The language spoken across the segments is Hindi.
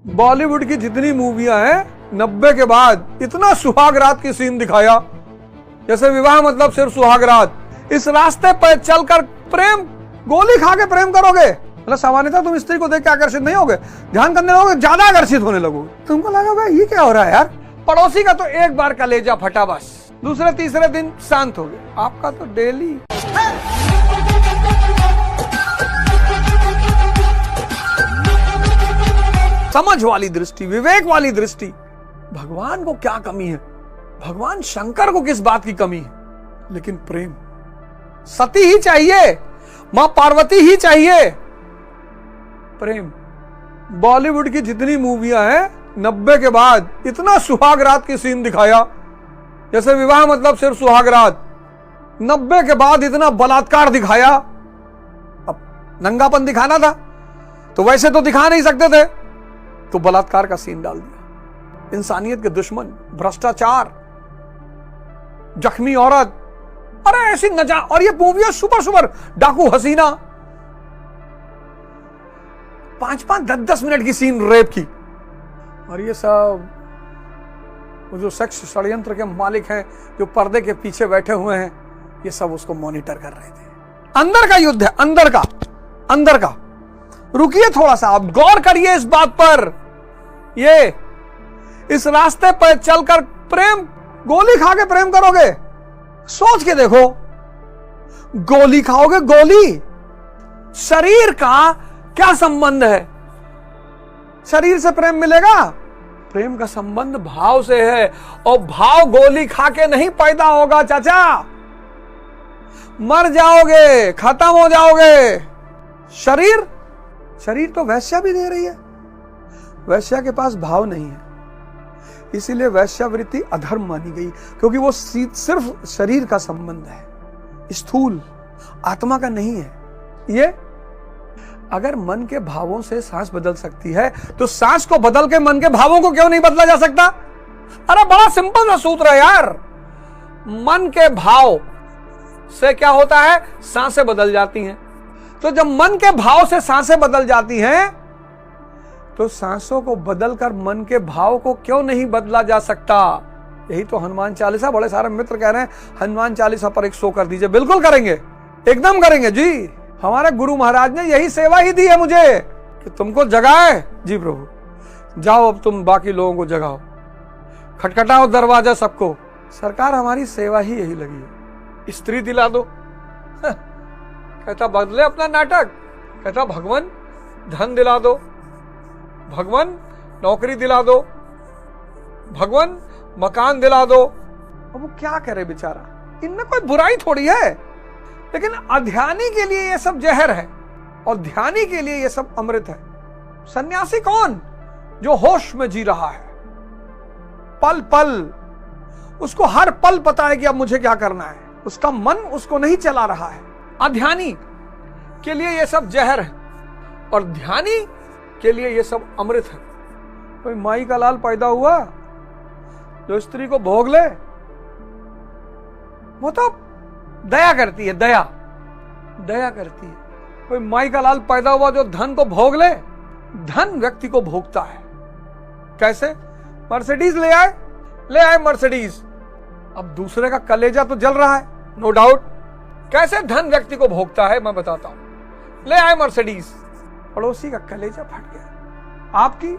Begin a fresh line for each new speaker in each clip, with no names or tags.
बॉलीवुड की जितनी मूवियां हैं 90 के बाद इतना सुहाग रात की सीन दिखाया, जैसे विवाह मतलब सिर्फ सुहाग रात। इस रास्ते पर चलकर प्रेम, गोली खा के प्रेम करोगे, मतलब सामान्यतः तुम स्त्री को देख के आकर्षित नहीं होगे, ध्यान करने लगोगे, ज्यादा आकर्षित होने लगोगे। तुमको लगा भाई ये क्या हो रहा है यार। पड़ोसी का तो एक बार कलेजा फटा, बस दूसरे तीसरे दिन शांत हो गए। आपका तो डेली। समझ वाली दृष्टि, विवेक वाली दृष्टि। भगवान को क्या कमी है, भगवान शंकर को किस बात की कमी है, लेकिन प्रेम। सती ही चाहिए, मां पार्वती ही चाहिए, प्रेम। बॉलीवुड की जितनी मूवियां हैं 90 के बाद इतना सुहाग रात की सीन दिखाया, जैसे विवाह मतलब सिर्फ सुहाग रात। 90 के बाद इतना बलात्कार दिखाया। अब नंगापन दिखाना था तो वैसे तो दिखा नहीं सकते थे, तो बलात्कार का सीन डाल दिया। इंसानियत के दुश्मन, भ्रष्टाचार, जख्मी औरत, अरे ऐसी नजा। और ये मूवियां सुपर डाकू हसीना, 5-5, 10-10 मिनट की सीन रेप की। और ये सब वो जो सेक्स षड्यंत्र के मालिक हैं, जो पर्दे के पीछे बैठे हुए हैं, ये सब उसको मॉनिटर कर रहे थे। अंदर का युद्ध है, अंदर का। रुकिए थोड़ा सा, आप गौर करिए इस बात पर। ये इस रास्ते पर चलकर प्रेम, गोली खा के प्रेम करोगे, सोच के देखो। गोली खाओगे, गोली। शरीर का क्या संबंध है, शरीर से प्रेम मिलेगा? प्रेम का संबंध भाव से है, और भाव गोली खा के नहीं पैदा होगा चाचा। मर जाओगे, खत्म हो जाओगे। शरीर तो वैश्या भी दे रही है, वैश्या के पास भाव नहीं है, इसीलिए वैश्यावृत्ति अधर्म मानी गई, क्योंकि वो सिर्फ शरीर का संबंध है, स्थूल आत्मा का नहीं है। ये अगर मन के भावों से सांस बदल सकती है, तो सांस को बदल के मन के भावों को क्यों नहीं बदला जा सकता? अरे बड़ा सिंपल सा सूत्र है यार। मन के भाव से क्या होता है, सांसें बदल जाती हैं। तो जब मन के भाव से सांसें बदल जाती हैं, तो सांसों को बदलकर मन के भाव को क्यों नहीं बदला जा सकता? यही तो हनुमान चालीसा, बड़े सारे मित्र कह रहे हैं हनुमान चालीसा पर एक शो कर दीजिए। बिल्कुल करेंगे, एकदम करेंगे जी। हमारे गुरु महाराज ने यही सेवा ही दी है मुझे कि तुमको जगाए। जी प्रभु, जाओ अब तुम बाकी लोगों को जगाओ, खटखटाओ दरवाजा सबको। सरकार हमारी सेवा ही यही लगी है। स्त्री दिला दो, कहता बदले अपना नाटक। कहता भगवान धन दिला दो, भगवान नौकरी दिला दो, भगवान मकान दिला दो। अब वो क्या करे बेचारा, इनमें कोई बुराई थोड़ी है, लेकिन अध्यानी के लिए ये सब जहर है और ध्यानी के लिए ये सब अमृत है। सन्यासी कौन? जो होश में जी रहा है, पल पल, उसको हर पल पता है कि अब मुझे क्या करना है, उसका मन उसको नहीं चला रहा है। अध्यानी के लिए ये सब जहर है और ध्यानी के लिए ये सब अमृत है। कोई माई का लाल पैदा हुआ जो स्त्री को भोग ले, वो तो दया करती है, दया करती है। कोई माई का लाल पैदा हुआ जो धन को भोग ले, धन व्यक्ति को भोगता है। कैसे? मर्सिडीज ले आए मर्सिडीज। अब दूसरे का कलेजा तो जल रहा है, नो डाउट। कैसे धन व्यक्ति को भोगता है मैं बताता हूं। ले आए मर्सिडीज, पड़ोसी का कलेजा फट गया। आपकी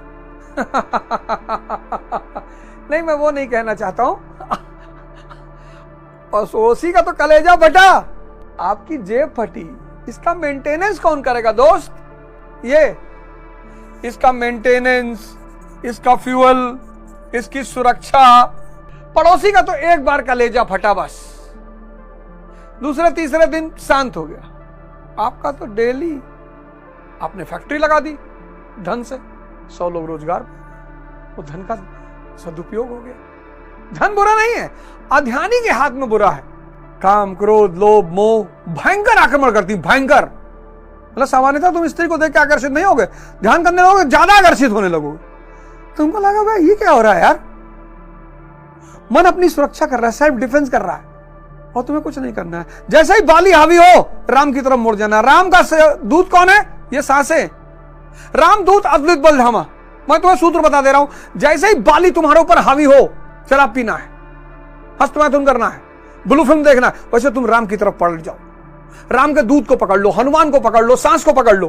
नहीं, मैं वो नहीं कहना चाहता हूं। पड़ोसी का तो कलेजा फटा, आपकी जेब फटी। इसका मेंटेनेंस कौन करेगा दोस्त? ये इसका मेंटेनेंस, इसका फ्यूल, इसकी सुरक्षा। पड़ोसी का तो एक बार कलेजा फटा, बस दूसरे तीसरे दिन शांत हो गया। आपका तो डेली। आपने फैक्ट्री लगा दी धन से, 100 लोग रोजगार, वो धन का सदुपयोग हो गया। धन बुरा नहीं है, अध्यानी के हाथ में बुरा है। काम, क्रोध, लोभ, मोह भयंकर आक्रमण करती, भयंकर। मतलब सामान्यतः तुम स्त्री को देख के आकर्षित नहीं होगे, ध्यान करने लगोगे, ज्यादा आकर्षित होने लगोगे। तुमको लगा भाई ये क्या हो रहा है यार। मन अपनी सुरक्षा कर रहा है, सेल्फ डिफेंस कर रहा है, और तुम्हें कुछ नहीं करना है। जैसे ही बाली हावी हो, राम की तरफ मुड़ जाना। राम का दूत कौन है? ये सांसें। रामदूत अद्भुत बलधामा, मैं तुम्हें सूत्र बता दे रहा हूं, जैसे ही बाली तुम्हारे ऊपर हावी हो, शराब पीना है, हस्तमैथुन करना है, ब्लू फिल्म देखना है, वैसे तुम राम की तरफ पलट जाओ, राम के दूत को पकड़ लो, हनुमान को पकड़ लो, सांस को पकड़ लो।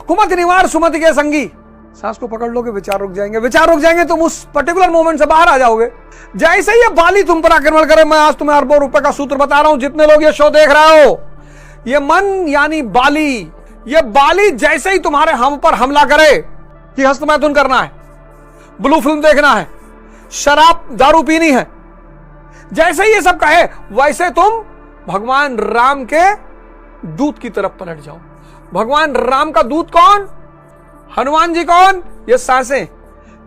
कुमत निवार सुमति के संगी, सांस को पकड़ लोगे, विचार रुक जाएंगे, विचार रुक जाएंगे, तुम उस पर्टिकुलर मोमेंट से बाहर आ जाओगे। जैसे ही ये बाली तुम पर आक्रमण करे, मैं आज तुम्हें अरबों रुपए का सूत्र बता रहा हूं, जितने लोग ये शो देख रहे हो, ये मन यानी बाली, ये बाली जैसे ही तुम्हारे हम पर हमला करे कि हस्तमैथुन करना है, ब्लू फिल्म देखना है, शराब दारू पीनी है, जैसे ही ये सब कहे, वैसे तुम भगवान राम के दूत की तरफ पलट जाओ। भगवान राम का दूत कौन? हनुमान जी कौन? ये सांसें।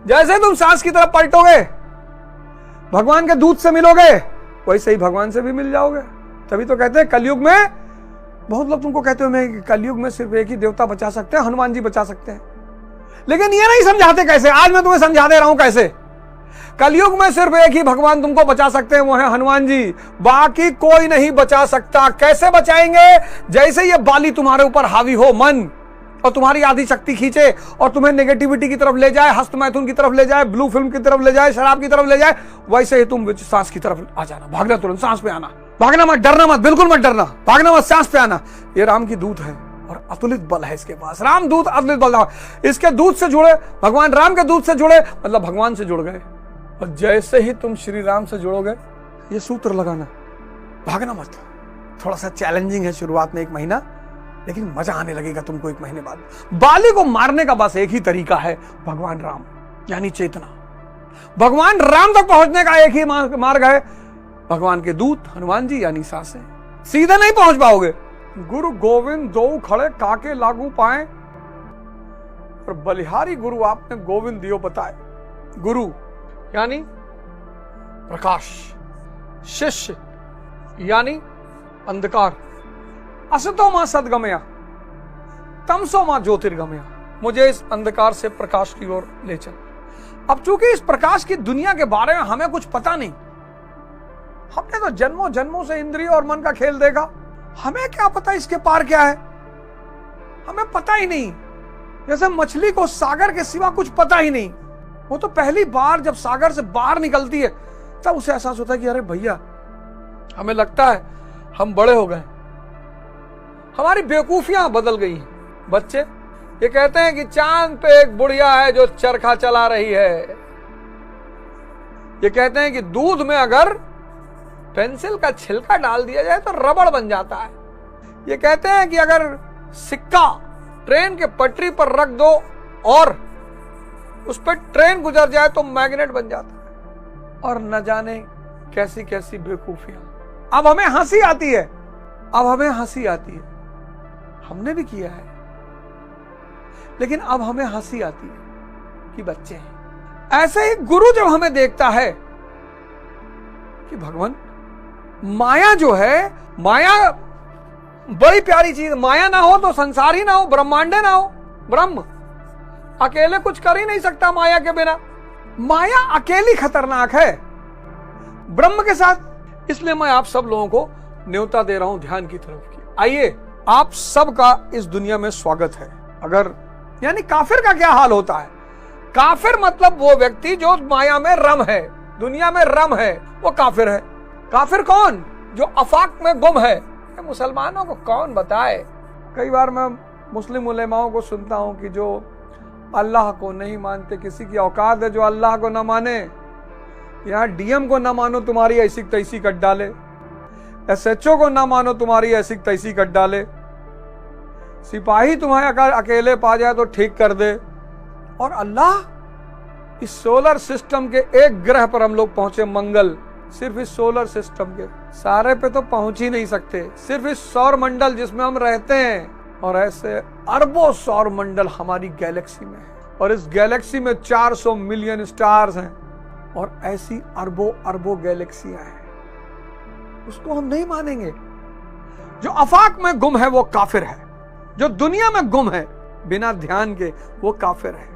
जैसे तुम सांस की तरफ पलटोगे, भगवान के दूत से मिलोगे, वैसे ही भगवान से भी मिल जाओगे। तभी तो कहते हैं कलयुग में, बहुत लोग तुमको कहते हो कलयुग में सिर्फ एक ही देवता बचा सकते हैं, हनुमान जी बचा सकते हैं, लेकिन ये नहीं समझाते कैसे। आज मैं तुम्हें समझा दे रहा हूं कैसे। कलयुग में सिर्फ एक ही भगवान तुमको बचा सकते हैं, वो है हनुमान जी, बाकी कोई नहीं बचा सकता। कैसे बचाएंगे? जैसे ये बाली तुम्हारे ऊपर हावी हो, मन, और तुम्हारी आधी शक्ति खींचे और तुम्हें नेगेटिविटी की तरफ ले जाए, हस्तमैथुन की तरफ ले जाए, ब्लू फिल्म की तरफ ले जाए, शराब की तरफ ले जाए, वैसे ही तुम सांस की तरफ आ जाना, भागना, तुरंत सांस पे आना, भागना मत, डरना मत, बिल्कुल मत डरना, भागना मत, सांस पे आना। ये राम की दूत है और अतुलित बल है इसके पास। राम दूत अतुलित बल, इसके दूत से जुड़े, भगवान राम के दूत से जुड़े, मतलब भगवान से जुड़ गए। और जैसे ही तुम श्री राम से जुड़ोगे, ये सूत्र लगाना, भागना मत। थोड़ा सा चैलेंजिंग है शुरुआत में, 1 महीना, लेकिन मजा आने लगेगा तुमको 1 महीने बाद। बाली को मारने का बस एक ही तरीका है, भगवान राम यानी चेतना। भगवान राम तक पहुंचने का एक ही मार्ग है, भगवान के दूत हनुमान जी यानी सांसें। सीधे नहीं पहुंच पाओगे। गुरु गोविंद दो खड़े काके लागू पाए, और बलिहारी गुरु आपने गोविंद दियो बताए। गुरु यानी प्रकाश, शिष्य यानी अंधकार। असतो मां सदगमया, तमसो मां ज्योतिर्गमया, मुझे इस अंधकार से प्रकाश की ओर ले चल। अब चूंकि इस प्रकाश की दुनिया के बारे में हमें कुछ पता नहीं, हमने तो जन्मों जन्मों से इंद्रिय और मन का खेल देखा, हमें क्या पता इसके पार क्या है, हमें पता ही नहीं। जैसे मछली को सागर के सिवा कुछ पता ही नहीं, वो तो पहली बार जब सागर से बाहर निकलती है तब उसे एहसास होता है कि अरे भैया, हमें लगता है हम बड़े हो गए, हमारी बेवकूफियां बदल गई हैं। बच्चे ये कहते हैं कि चांद पे एक बुढ़िया है जो चरखा चला रही है। ये कहते हैं कि दूध में अगर पेंसिल का छिलका डाल दिया जाए तो रबड़ बन जाता है। ये कहते हैं कि अगर सिक्का ट्रेन के पटरी पर रख दो और उस पर ट्रेन गुजर जाए तो मैग्नेट बन जाता है। और न जाने कैसी कैसी बेवकूफियां। अब हमें हंसी आती है, अब हमें हंसी आती है, हमने भी किया है, लेकिन अब हमें हंसी आती है कि बच्चे हैं। ऐसे ही गुरु जब हमें देखता है कि भगवान, माया जो है, माया बड़ी प्यारी चीज, माया ना हो तो संसार ही ना हो, ब्रह्मांडे ना हो। ब्रह्म अकेले कुछ कर ही नहीं सकता माया के बिना, माया अकेली खतरनाक है ब्रह्म के साथ। इसलिए मैं आप सब लोगों को न्योता दे रहा हूं ध्यान की तरफ की। आइए, आप सबका इस दुनिया में स्वागत है। अगर यानी काफिर का क्या हाल होता है? काफिर मतलब वो व्यक्ति जो माया में रम है, दुनिया में रम है, वो काफिर है। काफिर कौन? जो अफाक में गुम है। मुसलमानों को कौन बताए? कई बार मैं मुस्लिम उलेमाओं को सुनता हूं कि जो अल्लाह को नहीं मानते, किसी की औकात है जो अल्लाह को ना माने। यहाँ डीएम को ना मानो तुम्हारी ऐसी तैसी कट डाले, एसएचओ को ना मानो तुम्हारी ऐसी तैसी कट डाले, सिपाही तुम्हें अगर अकेले पा जाए तो ठीक कर दे। और अल्लाह इस सोलर सिस्टम के एक ग्रह पर हम लोग पहुंचे, मंगल। सिर्फ इस सोलर सिस्टम के, सारे पे तो पहुंच ही नहीं सकते, सिर्फ इस सौर मंडल जिसमें हम रहते हैं। और ऐसे अरबों सौर मंडल हमारी गैलेक्सी में है, और इस गैलेक्सी में 400 मिलियन स्टार्स हैं, और ऐसी अरबों अरबों गैलेक्सियां हैं। उसको हम नहीं मानेंगे। जो अफाक में गुम है वो काफिर है, जो दुनिया में गुम है बिना ध्यान के वो काफिर है।